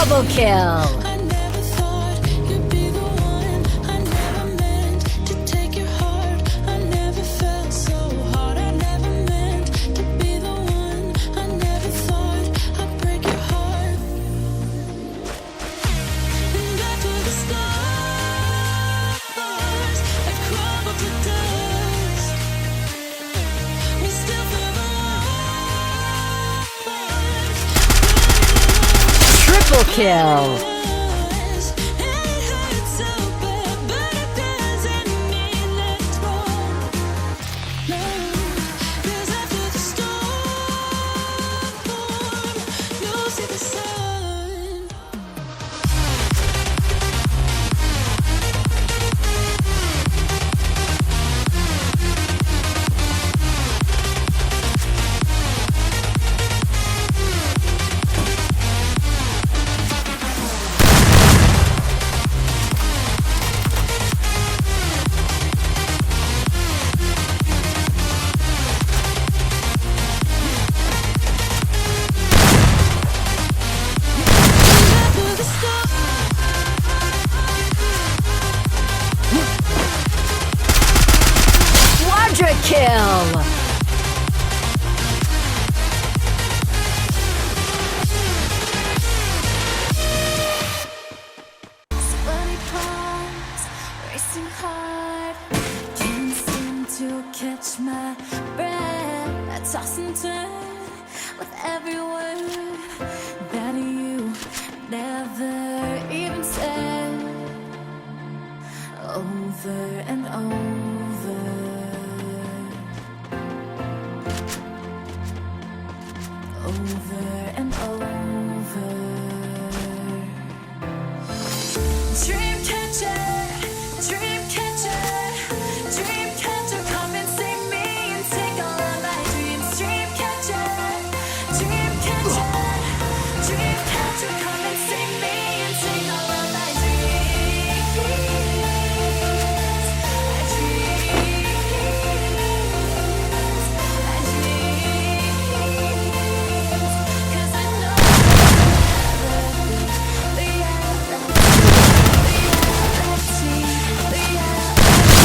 Double kill. I never thought you'd be the one. I never meant to take your heart. I never felt so hard. I never meant to be the one. I never thought I'd break your heart. And after the stars have crumbled to dust, we still feel the love. Triple kill. Quadra kill. Sweaty palms, racing hard. Can't seem to catch my breath. I toss and turn with every word that you never even said. Over and over. Over and over. Dream catcher, dream catcher, dream catcher, come and save me and take all of my dreams. Dream catcher, dream catcher, dream catcher, come and save me and take all of my dreams. My dreams, 'cause I know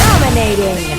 Dominating.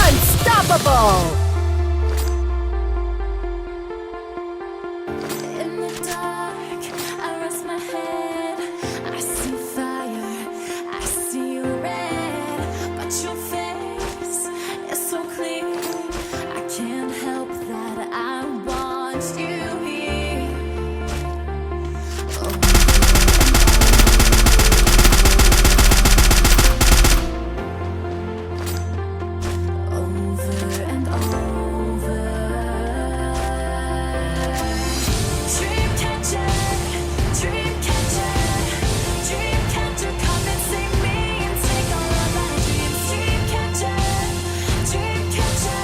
Unstoppable. In the dark, I rest my head. I see fire, I see red, but your face is so clear. I can't help that I want you here. Over and over. Dream catcher, dream catcher, dream catcher, come and save me and take all of my dreams. Dream catcher, dream catcher,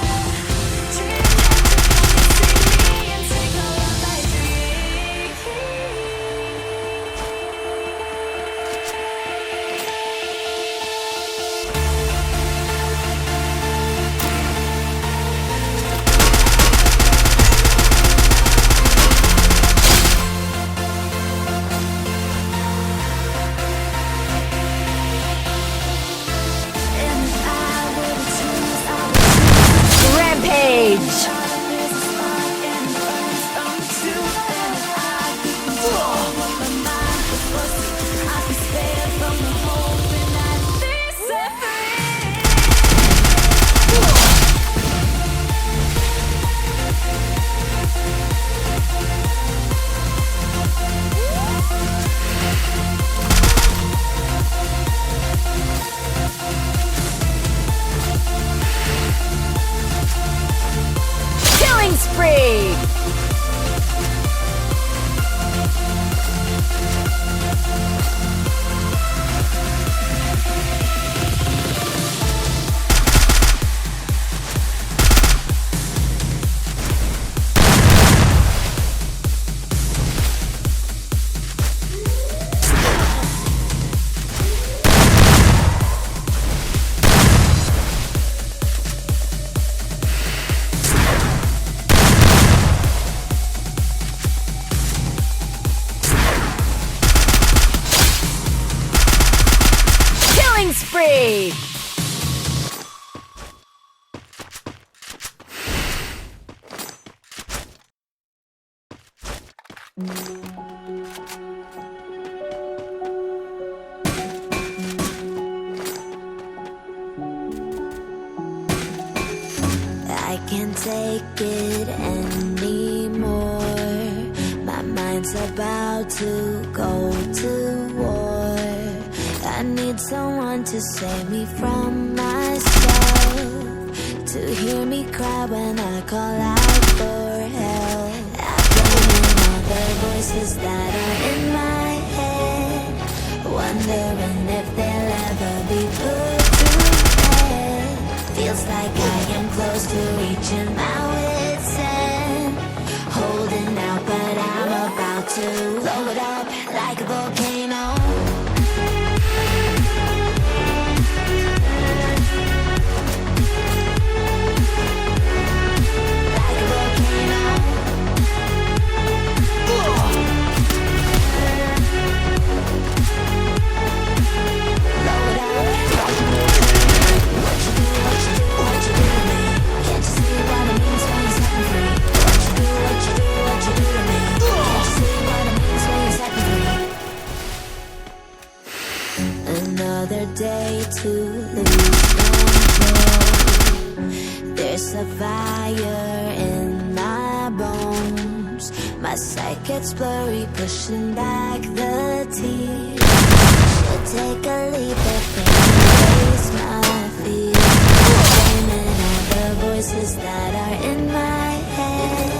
dream catcher, come and save me and take all of my dreams. And if I were to choose, I would Rampage. There's a spark and it burns from two. And if I could control what my mind was, I could spare from the hope and I'd be set free. spree! Killing spree! I can't take it anymore. My mind's about to go to war. I need someone to save me from myself, to hear me cry when I call out for help. I've been in all the voices that are in my head, wondering if they'll ever be put to bed. Feels like I am close to reaching my wit's end, holding out, but I'm about to blow it up like a volcano. Like a volcano. Blow it up. What you do, what you do, what you do to me? Can't you see what it means when you're setting free? What you do, what you do, what you do to me? Can't you see what it means when you're setting free? Another day to lose control. There's a fire in my bones. My sight gets blurry, pushing back the tears. Should take a leap of faith and face my fears. Blaming all the voices that are in my head,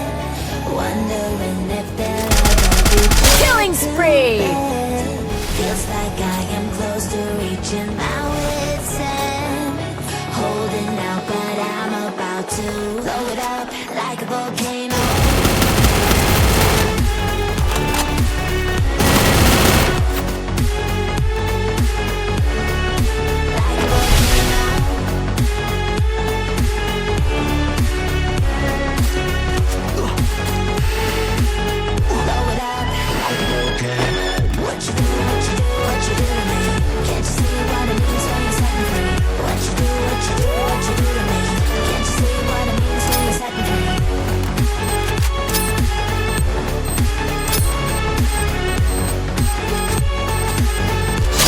wondering if they'll ever be put Killing to spree! bed. Feels like I am close to reaching my wit's end, holding out, but I'm about to blow it up like a volcano. Like a volcano. Blow it up like a volcano. What you do, what you do, what you do to me? Can't you see what it means when you're setting free? What you do, what you do, what you do to me? Can't you see what it means when you're setting free?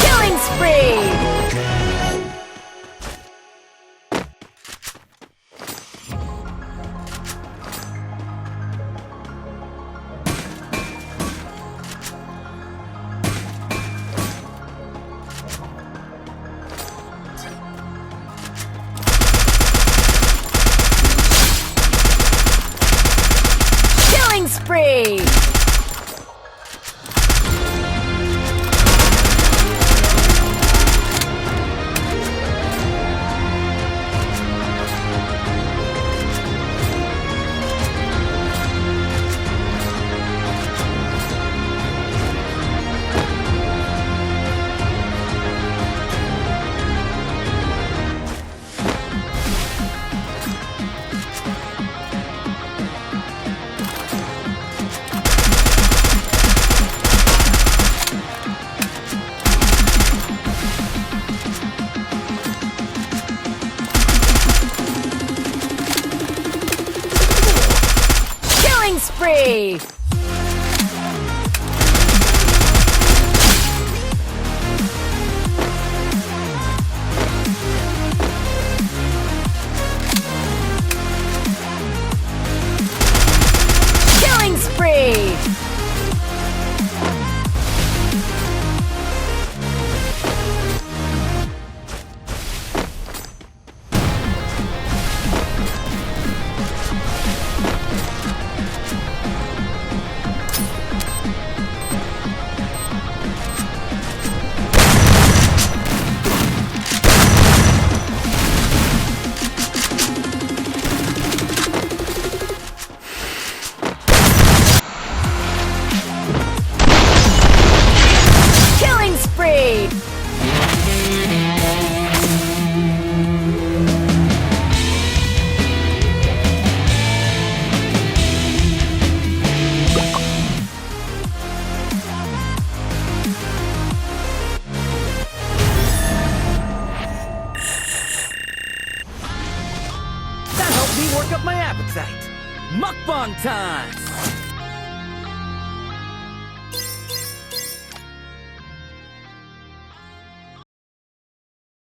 Killing spree! Killing spree! Killing spree! Killing spree! me work up my appetite. Mukbang time!